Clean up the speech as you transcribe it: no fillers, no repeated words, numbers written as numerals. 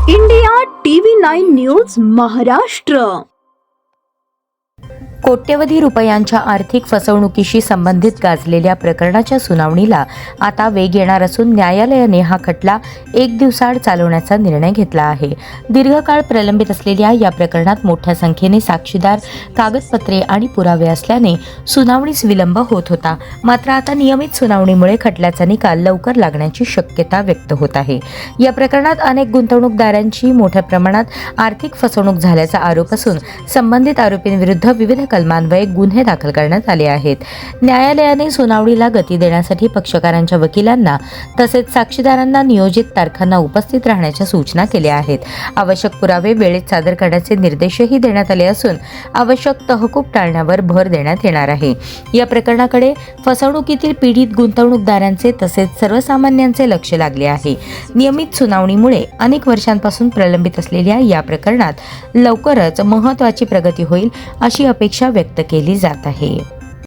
India TV 9 news Maharashtra. कोट्यवधी रुपयांच्या आर्थिक फसवणुकीशी संबंधित गाजलेल्या प्रकरणाच्या सुनावणीला आता वेग येणार असून न्यायालयाने हा खटला एक दिवसाआड चालवण्याचा निर्णय घेतला आहे. दीर्घकाळ प्रलंबित असलेल्या या प्रकरणात मोठ्या संख्येने साक्षीदार, कागदपत्रे आणि पुरावे असल्याने सुनावणीस विलंब होत होता. मात्र आता नियमित सुनावणीमुळे खटल्याचा निकाल लवकर लागण्याची शक्यता व्यक्त होत आहे. या प्रकरणात अनेक गुंतवणूकदारांची मोठ्या प्रमाणात आर्थिक फसवणूक झाल्याचा आरोप असून संबंधित आरोपींविरुद्ध विविध कलमान्वये गुन्हे दाखल करण्यात आले आहेत. न्यायालयाने सुनावणीला गती देण्यासाठी पक्षकारांच्या वकिलांना तसेच साक्षीदारांना नियोजित तारखांना उपस्थित राहण्याच्या सूचना केल्या आहेत. आवश्यक पुरावे वेळेत सादर करण्याचे निर्देशही देण्यात आले असून आवश्यक तहकूब टाळण्यावर भर देण्यात येणार आहे. या प्रकरणाकडे फसवणुकीतील पीडित गुंतवणूकदारांचे तसेच सर्वसामान्यांचे लक्ष लागले आहे. नियमित सुनावणीमुळे अनेक वर्षांपासून प्रलंबित असलेल्या या प्रकरणात लवकरच महत्त्वाची प्रगती होईल अशी अपेक्षा व्यक्त केली जात आहे.